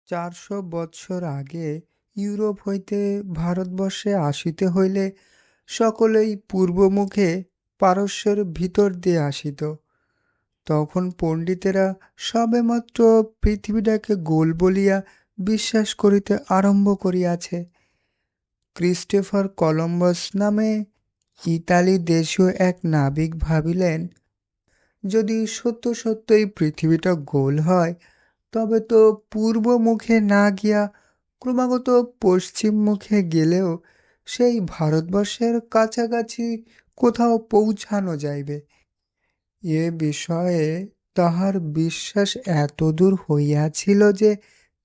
400 বৎসর আগে ইউরোপ হইতে ভারতবর্ষে আসিতে হইলে সকলেই পূর্বমুখে পারস্যের ভিতর দিয়ে আসিত। তখন পণ্ডিতেরা সবেমাত্র পৃথিবীটাকে গোল বলিয়া বিশ্বাস করিতে আরম্ভ করিয়াছে। ক্রিস্টোফার কলম্বাস নামে ইতালি দেশীয় এক নাবিক ভাবিলেন, যদি সত্য সত্যই পৃথিবীটা গোল হয় তবে তো পূর্ব মুখে না গিয়া ক্রমাগত পশ্চিম মুখে গেলেও সেই ভারতবর্ষের কাছাকাছি কোথাও পৌঁছানো যাইবে। এ বিষয়ে তাহার বিশ্বাস এতদূর হইয়াছিল যে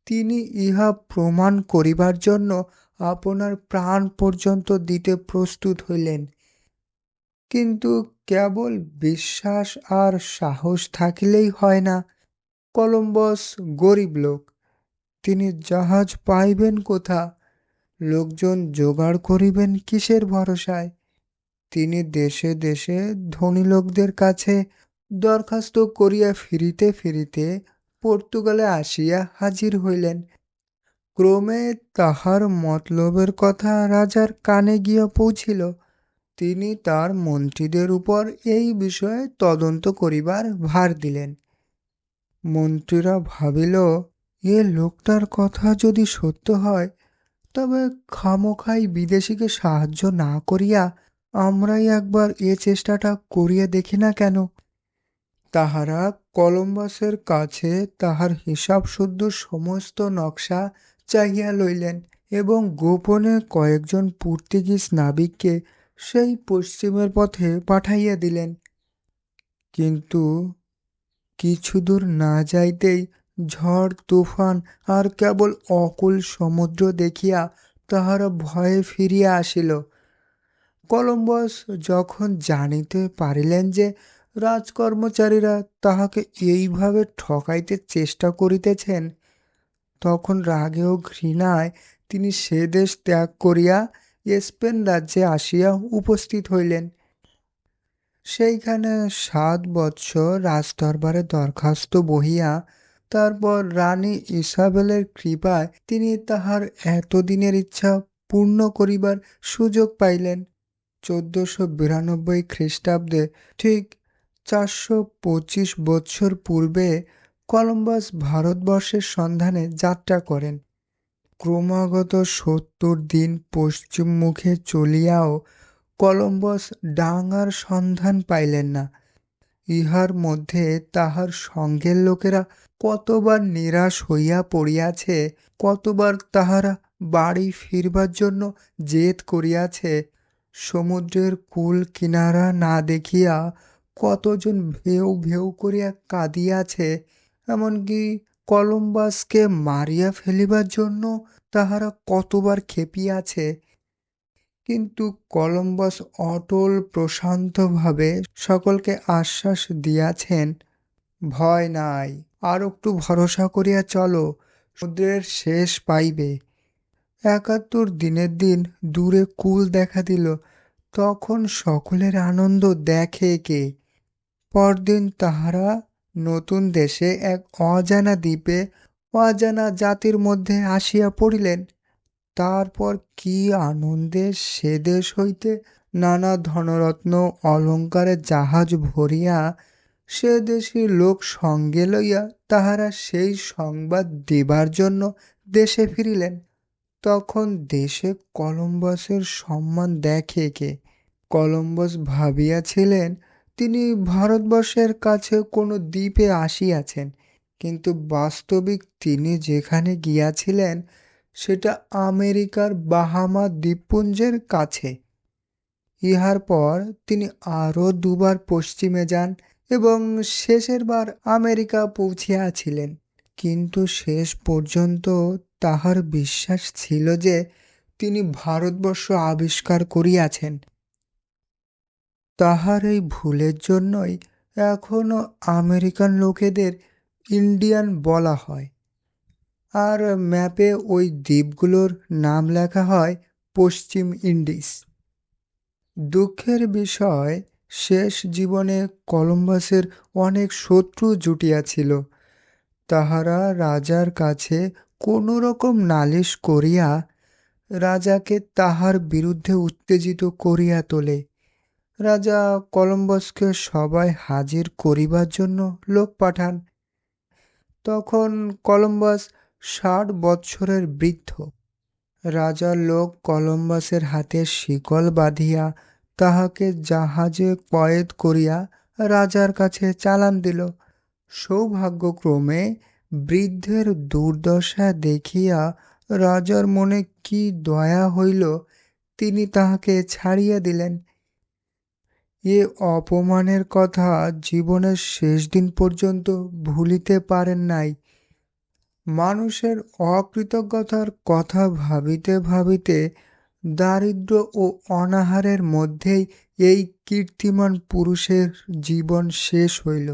তিনি ইহা প্রমাণ করিবার জন্য আপনার প্রাণ পর্যন্ত দিতে প্রস্তুত হইলেন। কিন্তু কেবল বিশ্বাস আর সাহস থাকিলেই হয় না। কলম্বাস গরিব লোক, তিনি জাহাজ পাইবেন কোথা, লোকজন জোগাড় করিবেন কিসের ভরসায়? তিনি দেশে দেশে ধনী লোকদের কাছে দরখাস্ত করিয়া ফিরিতে ফিরিতে পর্তুগালে আসিয়া হাজির হইলেন। ক্রমে তাহার মতলবের কথা রাজার কানে গিয়া পৌঁছিল। তিনি তার মন্ত্রীদের উপর এই বিষয়ে তদন্ত করিবার ভার দিলেন। মন্ত্রীরা ভাবিল, এ লোকটার কথা যদি সত্য হয় তবে খামোখাই বিদেশিকে সাহায্য না করিয়া আমরাই একবার এ চেষ্টাটা করিয়া দেখি না কেন। তাহারা কলম্বাসের কাছে তাহার হিসাব শুদ্ধ সমস্ত নকশা চাহিয়া লইলেন এবং গোপনে কয়েকজন পর্তুগিজ নাবিককে সেই পশ্চিমের পথে পাঠাইয়া দিলেন। কিন্তু কিছু দূর না যাইতেই ঝড় তুফান আর কেবল অকুল সমুদ্র দেখিয়া তাহারা ভয়ে ফিরিয়া আসিল। কলম্বাস যখন জানিতে পারিলেন যে রাজকর্মচারীরা তাহাকে এইভাবে ঠকাইতে চেষ্টা করিতেছেন, তখন রাগে ও ঘৃণায় তিনি সে দেশ ত্যাগ করিয়া স্পেন রাজ্যে আসিয়া উপস্থিত হইলেন। সেইখানে 7 বৎসর রাজদরবারে দরখাস্ত বহিয়া তারপর রানী ইসাবেলের কৃপায় তিনি তাহার এতদিনের ইচ্ছা পূর্ণ করিবার সুযোগ পাইলেন। 1492 খ্রিস্টাব্দে ঠিক 425 বৎসর পূর্বে কলম্বাস ভারতবর্ষের সন্ধানে যাত্রা করেন। ক্রমাগত 70 দিন পশ্চিম মুখে চলিয়াও কলম্বাস ডাঙার সন্ধান পাইলেন না। ইহার মধ্যে তাহার সঙ্গের লোকেরা কতবার নিরাশ হইয়া পড়িয়াছে, কতবার তাহারা বাড়ি ফিরবার জন্য জেদ করিয়াছে, সমুদ্রের কূল কিনারা না দেখিয়া কতজন ভেউ ভেউ করিয়া কাঁদিয়াছে, এমনকি কলম্বাসকে মারিয়া ফেলিবার জন্য তাহারা কতবার খেপিয়াছে। কিন্তু কলম্বাস অটল প্রশান্তভাবে সকলকে আশ্বাস দিয়াছেন, ভয় নাই, আর একটু ভরসা করিয়া চলো, সমুদ্রের শেষ পাইবে। 71 দিনের দিন দূরে কূল দেখা দিল, তখন সকলের আনন্দ দেখে কে। পরদিন তাহারা নতুন দেশে এক অজানা দ্বীপে অজানা জাতির মধ্যে আসিয়া পড়িলেন। তারপর কি আনন্দে সে দেশ হইতে নানা ধনরত্ন অলঙ্কারে জাহাজ ভরিয়া সে দেশের লোক সঙ্গে লইয়া তাহারা সেই সংবাদ দেবার জন্য দেশে ফিরিলেন। তখন দেশে কলম্বাসের সম্মান দেখে কে। কলম্বাস ভাবিয়াছিলেন তিনি ভারতবর্ষের কাছে কোনো দ্বীপে আসিয়াছেন, কিন্তু বাস্তবিক তিনি যেখানে গিয়াছিলেন সেটা আমেরিকার বাহামা দ্বীপপুঞ্জের কাছে। ইহার পর তিনি আরও 2 বার পশ্চিমে যান এবং শেষের বার আমেরিকা পৌঁছিয়াছিলেন। কিন্তু শেষ পর্যন্ত তাহার বিশ্বাস ছিল যে তিনি ভারতবর্ষ আবিষ্কার করিয়াছেন। তাহার এই ভুলের জন্যই এখনো আমেরিকান লোকেদের ইন্ডিয়ান বলা হয়, আর ম্যাপে ওই দ্বীপগুলোর নাম লেখা হয় পশ্চিম ইন্ডিজ। দুঃখের বিষয়, শেষ জীবনে কলম্বাসের অনেক শত্রু জুটিয়াছিল। তাহারা রাজার কাছে কোনো রকম নালিশ করিয়া রাজাকে তাহার বিরুদ্ধে উত্তেজিত করিয়া তোলে। রাজা কলম্বাসকে সবাই হাজির করিবার জন্য লোক পাঠান। তখন কলম্বাস 60 বৎসরের বৃদ্ধ। রাজার লোক কলম্বাসের হাতে শিকল বাঁধিয়া তাহাকে জাহাজে কয়েদ করিয়া রাজার কাছে চালান দিল। সৌভাগ্যক্রমে বৃদ্ধের দুর্দশা দেখিয়া রাজার মনে কি দয়া হইল, তিনি তাহাকে ছাড়িয়া দিলেন। এ অপমানের কথা জীবনের শেষ দিন পর্যন্ত ভুলিতে পারেন নাই। মানুষের অকৃতজ্ঞতার কথা ভাবিতে ভাবিতে দারিদ্র ও অনাহারের মধ্যেই এই কীর্তিমান পুরুষের জীবন শেষ হইল।